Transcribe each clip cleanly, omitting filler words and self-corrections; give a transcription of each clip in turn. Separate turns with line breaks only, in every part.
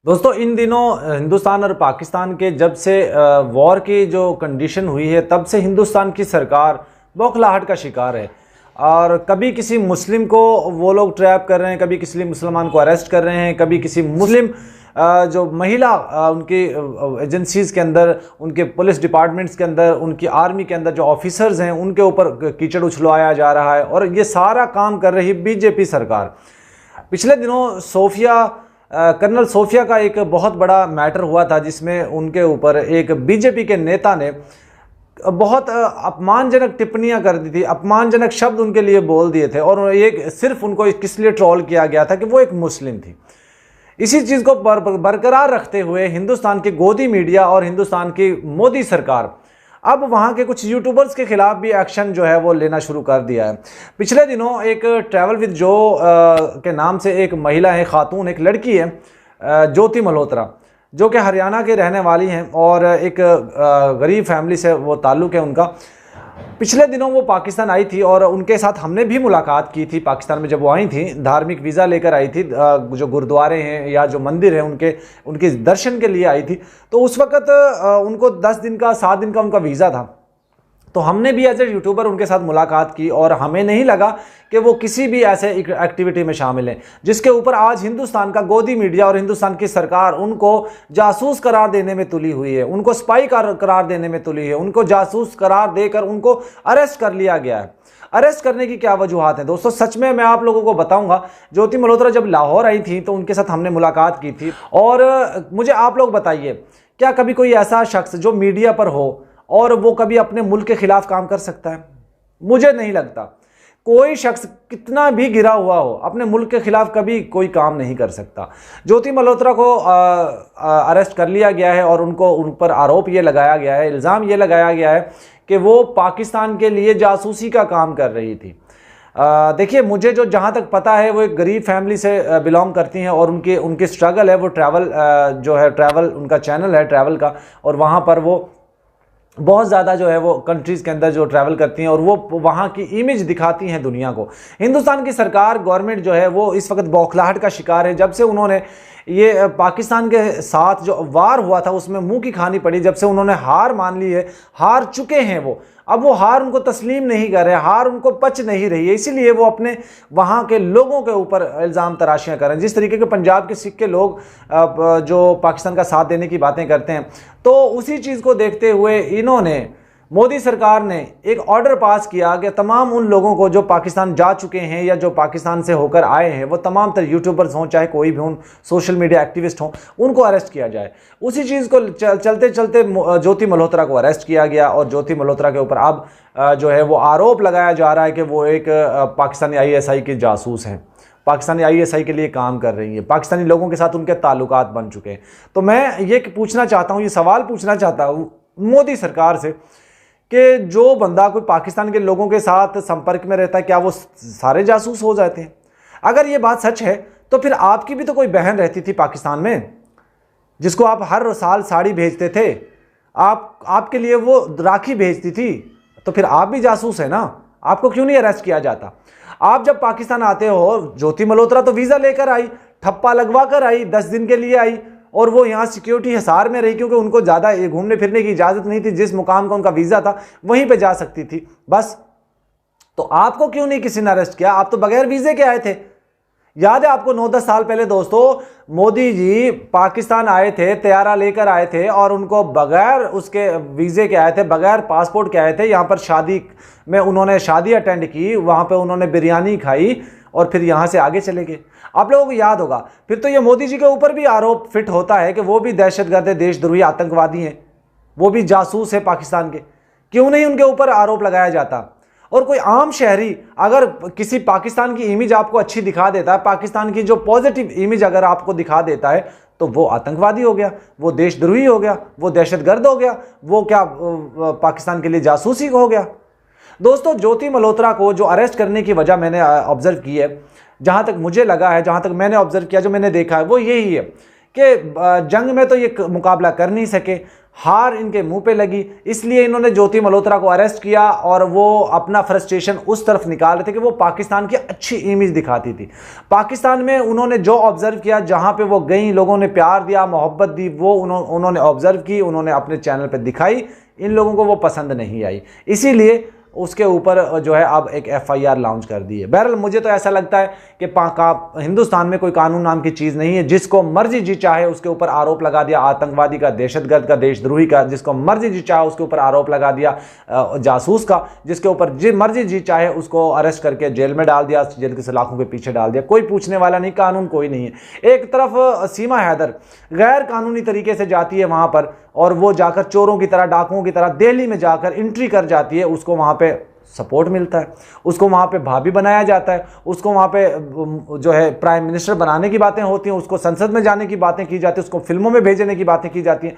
दोस्तों इन दिनों हिंदुस्तान और पाकिस्तान के जब से वॉर की जो कंडीशन हुई है तब से हिंदुस्तान की सरकार बौखलाहट का शिकार है। और कभी किसी मुस्लिम को वो लोग ट्रैप कर रहे हैं, कभी किसी मुसलमान को अरेस्ट कर रहे हैं, कभी किसी मुस्लिम जो महिला उनकी एजेंसीज़ के अंदर, उनके पुलिस डिपार्टमेंट्स के अंदर, उनकी आर्मी के अंदर जो ऑफिसर्स हैं उनके ऊपर कीचड़ उछलवाया जा रहा है। और ये सारा काम कर रही बीजेपी सरकार। पिछले दिनों कर्नल सोफिया का एक बहुत बड़ा मैटर हुआ था जिसमें उनके ऊपर एक बीजेपी के नेता ने बहुत अपमानजनक टिप्पणियां कर दी थी, अपमानजनक शब्द उनके लिए बोल दिए थे। और एक सिर्फ उनको किस लिए ट्रोल किया गया था कि वो एक मुस्लिम थी। इसी चीज़ को बरकरार रखते हुए हिंदुस्तान की गोदी मीडिया और हिंदुस्तान की मोदी सरकार अब वहाँ के कुछ यूट्यूबर्स के खिलाफ भी एक्शन जो है वो लेना शुरू कर दिया है। पिछले दिनों एक ट्रैवल विद जो के नाम से एक महिला है, खातून, एक लड़की है, ज्योति मल्होत्रा, जो कि हरियाणा के रहने वाली हैं और एक गरीब फैमिली से वो ताल्लुक़ है उनका। पिछले दिनों वो पाकिस्तान आई थी और उनके साथ हमने भी मुलाकात की थी। पाकिस्तान में जब वो आई थी, धार्मिक वीज़ा लेकर आई थी, जो गुरुद्वारे हैं या जो मंदिर हैं उनके दर्शन के लिए आई थी। तो उस वक़्त उनको 10 दिन का 7 दिन का उनका वीज़ा था। तो हमने भी एज ए यूट्यूबर उनके साथ मुलाकात की और हमें नहीं लगा कि वो किसी भी ऐसे एक्टिविटी में शामिल हैं जिसके ऊपर आज हिंदुस्तान का गोदी मीडिया और हिंदुस्तान की सरकार उनको जासूस करार देने में तुली हुई है, उनको स्पाई करार देने में तुली है, उनको जासूस करार देकर उनको अरेस्ट कर लिया गया है। अरेस्ट करने की क्या वजूहत हैं दोस्तों, सच में मैं आप लोगों को बताऊंगा। ज्योति मल्होत्रा जब लाहौर आई थी तो उनके साथ हमने मुलाकात की थी। और मुझे आप लोग बताइए, क्या कभी कोई ऐसा शख्स जो मीडिया पर हो और वो कभी अपने मुल्क के खिलाफ काम कर सकता है? मुझे नहीं लगता। कोई शख्स कितना भी गिरा हुआ हो अपने मुल्क के खिलाफ कभी कोई काम नहीं कर सकता। ज्योति मल्होत्रा को अरेस्ट कर लिया गया है और उन पर आरोप ये लगाया गया है, इल्ज़ाम ये लगाया गया है कि वो पाकिस्तान के लिए जासूसी का काम कर रही थी। देखिए, मुझे जो जहाँ तक पता है वो एक गरीब फैमिली से बिलोंग करती हैं और उनकी स्ट्रगल है, वो ट्रैवल उनका चैनल है ट्रैवल का, और वहाँ पर वो बहुत ज़्यादा जो है वो कंट्रीज़ के अंदर जो ट्रैवल करती हैं और वो वहाँ की इमेज दिखाती हैं दुनिया को। हिंदुस्तान की सरकार, गवर्नमेंट जो है वो इस वक्त बौखलाहट का शिकार है। जब से उन्होंने ये पाकिस्तान के साथ जो वार हुआ था उसमें मुंह की खानी पड़ी, जब से उन्होंने हार मान ली है, हार चुके हैं वो, अब वो हार उनको तस्लीम नहीं कर रहे, हार उनको पच नहीं रही है, इसीलिए वो अपने वहाँ के लोगों के ऊपर इल्ज़ाम तराशियाँ कर रहे हैं। जिस तरीके के पंजाब के सिख के लोग जो पाकिस्तान का साथ देने की बातें करते हैं, तो उसी चीज़ को देखते हुए इन्होंने, मोदी सरकार ने एक ऑर्डर पास किया कि तमाम उन लोगों को जो पाकिस्तान जा चुके हैं या जो पाकिस्तान से होकर आए हैं, वो तमाम तर यूट्यूबर्स हों, चाहे कोई भी हों, सोशल मीडिया एक्टिविस्ट हों, उनको अरेस्ट किया जाए। उसी चीज़ को चलते चलते ज्योति मल्होत्रा को अरेस्ट किया गया और ज्योति मल्होत्रा के ऊपर अब जो है वो आरोप लगाया जा रहा है कि वो एक पाकिस्तानी ISI की जासूस हैं, पाकिस्तानी ISI के लिए काम कर रही है, पाकिस्तानी लोगों के साथ उनके ताल्लुकात बन चुके हैं। तो मैं ये पूछना चाहता हूँ, ये सवाल पूछना चाहता हूँ मोदी सरकार से कि जो बंदा कोई पाकिस्तान के लोगों के साथ संपर्क में रहता है, क्या वो सारे जासूस हो जाते हैं? अगर ये बात सच है तो फिर आपकी भी तो कोई बहन रहती थी पाकिस्तान में जिसको आप हर साल साड़ी भेजते थे, आपके लिए वो राखी भेजती थी, तो फिर आप भी जासूस है ना? आपको क्यों नहीं अरेस्ट किया जाता? आप जब पाकिस्तान आते हो, ज्योति मल्होत्रा तो वीज़ा लेकर आई, ठप्पा लगवा कर आई, 10 दिन के लिए आई और वो यहाँ सिक्योरिटी हिसार में रही क्योंकि उनको ज़्यादा घूमने फिरने की इजाज़त नहीं थी। जिस मुकाम का उनका वीज़ा था वहीं पे जा सकती थी बस। तो आपको क्यों नहीं किसी ने अरेस्ट किया? आप तो बगैर वीज़े के आए थे। याद है आपको 9-10 साल पहले दोस्तों, मोदी जी पाकिस्तान आए थे, तैयारा लेकर आए थे और उनको बगैर उसके वीज़े के आए थे, बगैर पासपोर्ट के आए थे। यहाँ पर शादी में उन्होंने शादी अटेंड की, वहाँ पे उन्होंने बिरयानी खाई और फिर यहाँ से आगे चले गए। आप लोगों को याद होगा। फिर तो ये मोदी जी के ऊपर भी आरोप फिट होता है कि वो भी दहशतगर्द है, देशद्रोही, आतंकवादी हैं, वो भी जासूस है पाकिस्तान के। क्यों नहीं उनके ऊपर आरोप लगाया जाता? और कोई आम शहरी अगर किसी पाकिस्तान की इमेज आपको अच्छी दिखा देता है, पाकिस्तान की जो पॉजिटिव इमेज अगर आपको दिखा देता है, तो वो आतंकवादी हो गया, वो देशद्रोही हो गया, वो दहशतगर्द हो गया, वो क्या पाकिस्तान के लिए जासूसी हो गया? दोस्तों, ज्योति मल्होत्रा को जो अरेस्ट करने की वजह मैंने ऑब्जर्व की है, जहाँ तक मुझे लगा है, जहाँ तक मैंने ऑब्जर्व किया, जो मैंने देखा है, वो यही है कि जंग में तो ये मुकाबला कर नहीं सके, हार इनके मुंह पे लगी, इसलिए इन्होंने ज्योति मल्होत्रा को अरेस्ट किया और वो अपना फ्रस्ट्रेशन उस तरफ निकाल रहे थे कि वो पाकिस्तान की अच्छी इमेज दिखाती थी। पाकिस्तान में उन्होंने जो ऑब्जर्व किया, जहां पे वो गई, लोगों ने प्यार दिया, मोहब्बत दी, वो उन्होंने ऑब्जर्व की, उन्होंने अपने चैनल पे दिखाई। इन लोगों को वो पसंद नहीं आई, इसीलिए उसके ऊपर जो है अब एक एफआईआर लॉन्च कर दी है। बहरहाल मुझे तो ऐसा लगता है कि हिंदुस्तान में कोई कानून नाम की चीज़ नहीं है। जिसको मर्जी जी चाहे उसके ऊपर आरोप लगा दिया, आतंकवादी का, दहशतगर्द का, देशद्रोही का, जिसको मर्जी जी चाहे उसके ऊपर आरोप लगा दिया, जासूस का, जिसके ऊपर मर्जी जी चाहे उसको अरेस्ट करके जेल में डाल दिया, जेल की सलाखों के पीछे डाल दिया। कोई पूछने वाला नहीं, कानून कोई नहीं है। एक तरफ सीमा हैदर गैर कानूनी तरीके से जाती है वहां पर और वो जाकर चोरों की तरह, डाकुओं की तरह दिल्ली में जाकर एंट्री कर जाती है, उसको वहां पे सपोर्ट मिलता है, उसको वहां पे भाभी बनाया जाता है, उसको वहां पे जो है प्राइम मिनिस्टर बनाने की बातें होती हैं, उसको संसद में जाने की बातें की जाती हैं, उसको फिल्मों में भेजने की बातें की जाती हैं।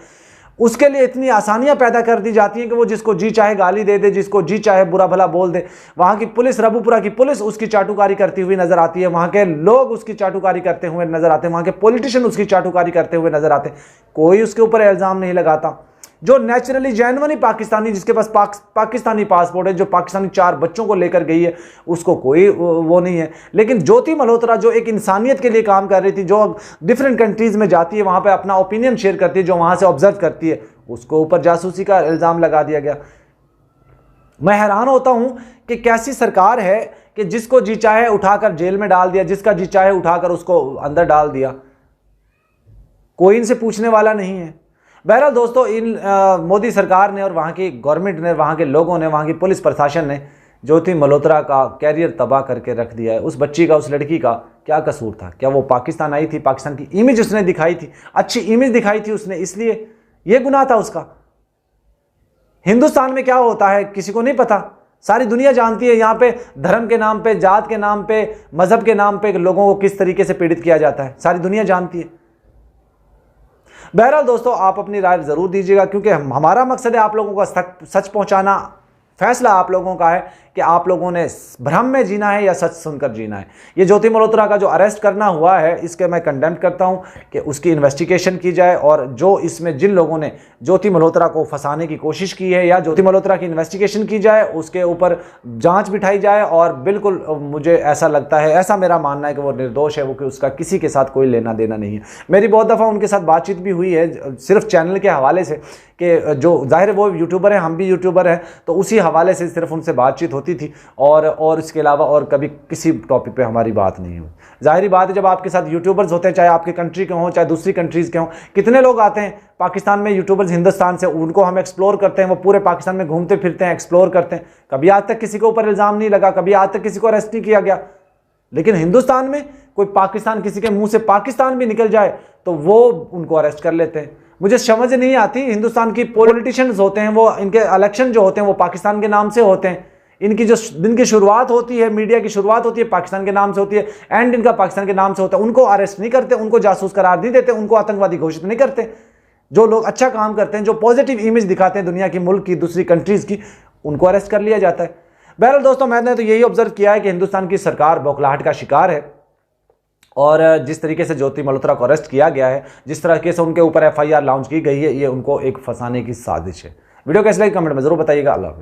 उसके लिए इतनी आसानियां पैदा कर दी जाती हैं कि वो जिसको जी चाहे गाली दे दे, जिसको जी चाहे बुरा भला बोल दे। वहां की पुलिस, रबूपुरा की पुलिस उसकी चाटुकारी करती हुई नजर आती है, वहां के लोग उसकी चाटुकारी करते हुए नजर आते हैं, वहां के पॉलिटिशियन उसकी चाटुकारी करते हुए नजर आते हैं। कोई उसके ऊपर इल्जाम नहीं लगाता। जो नेचुरली जेन्युइनली पाकिस्तानी, जिसके पास पाकिस्तानी पासपोर्ट है, जो पाकिस्तानी 4 बच्चों को लेकर गई है, उसको कोई वो नहीं है। लेकिन ज्योति मल्होत्रा जो एक इंसानियत के लिए काम कर रही थी, जो डिफरेंट कंट्रीज में जाती है, वहां पे अपना ओपिनियन शेयर करती है, जो वहां से ऑब्जर्व करती है, उसको ऊपर जासूसी का इल्जाम लगा दिया गया। मैं हैरान होता हूं कि कैसी सरकार है कि जिसको जी चाहे उठाकर जेल में डाल दिया, जिसका जी चाहे उठाकर उसको अंदर डाल दिया, कोई इनसे पूछने वाला नहीं है। बहरहाल दोस्तों, इन मोदी सरकार ने और वहाँ की गवर्नमेंट ने, वहाँ के लोगों ने, वहाँ की पुलिस प्रशासन ने ज्योति मल्होत्रा का कैरियर तबाह करके रख दिया है। उस बच्ची का, उस लड़की का क्या कसूर था? क्या वो पाकिस्तान आई थी, पाकिस्तान की इमेज उसने दिखाई थी, अच्छी इमेज दिखाई थी उसने, इसलिए ये गुनाह था उसका? हिंदुस्तान में क्या होता है किसी को नहीं पता, सारी दुनिया जानती है। यहाँ पे धर्म के नाम पे, जात के नाम पे, मजहब के नाम पे लोगों को किस तरीके से पीड़ित किया जाता है, सारी दुनिया जानती है। बहरहाल दोस्तों, आप अपनी राय जरूर दीजिएगा, क्योंकि हमारा मकसद है आप लोगों को सच पहुंचाना। फैसला आप लोगों का है कि आप लोगों ने भ्रम में जीना है या सच सुनकर जीना है। ये ज्योति मल्होत्रा का जो अरेस्ट करना हुआ है, इसके मैं कंडेम करता हूं कि उसकी इन्वेस्टिगेशन की जाए और जो इसमें जिन लोगों ने ज्योति मल्होत्रा को फंसाने की कोशिश की है, या ज्योति मल्होत्रा की इन्वेस्टिगेशन की जाए, उसके ऊपर जांच बिठाई जाए। और बिल्कुल मुझे ऐसा लगता है, ऐसा मेरा मानना है कि वो निर्दोष है, वो कि उसका किसी के साथ कोई लेना देना नहीं है। मेरी बहुत दफ़ा उनके साथ बातचीत भी हुई है, सिर्फ चैनल के हवाले से, कि जो जाहिर है वो यूट्यूबर हैं, हम भी यूट्यूबर हैं, तो उसी हवाले से सिर्फ उनसे बातचीत होती थी और इसके अलावा और कभी किसी टॉपिक पे हमारी बात नहीं हुई। जाहिर बात है, जब आपके साथ यूट्यूबर्स होते हैं, चाहे आपके कंट्री के हों चाहे दूसरी कंट्रीज़ के हों, कितने लोग आते हैं पाकिस्तान में यूट्यूबर्स हिंदुस्तान से, उनको हम एक्सप्लोर करते हैं, वो पूरे पाकिस्तान में घूमते फिरते हैं, एक्सप्लोर करते हैं। कभी आज तक किसी के ऊपर इल्ज़ाम नहीं लगा, कभी आज तक किसी को अरेस्ट नहीं किया गया। लेकिन हिंदुस्तान में कोई पाकिस्तान, किसी के मुंह से पाकिस्तान भी निकल जाए तो वो उनको अरेस्ट कर लेते हैं। मुझे समझ नहीं आती, हिंदुस्तान की पॉलिटिशियंस होते हैं, वो इनके इलेक्शन जो होते हैं वो पाकिस्तान के नाम से होते हैं। इनकी जो दिन की शुरुआत होती है, मीडिया की शुरुआत होती है, पाकिस्तान के नाम से होती है, एंड इनका पाकिस्तान के नाम से होता है। उनको अरेस्ट नहीं करते, उनको जासूस करार नहीं देते, उनको आतंकवादी घोषित नहीं करते। जो लोग अच्छा काम करते हैं, जो पॉजिटिव इमेज दिखाते हैं दुनिया की, मुल्क की, दूसरी कंट्रीज की, उनको अरेस्ट कर लिया जाता है। बहरहाल दोस्तों, मैंने तो यही ऑब्जर्व किया है कि हिंदुस्तान की सरकार बौखलाहट का शिकार है और जिस तरीके से ज्योति मल्होत्रा को अरेस्ट किया गया है, जिस तरीके से उनके ऊपर एफआईआर लॉन्च की गई है, ये उनको एक फंसाने की साजिश है। वीडियो कैसे लगी कमेंट में जरूर बताइएगा। अल्लाह हाफ़िज़।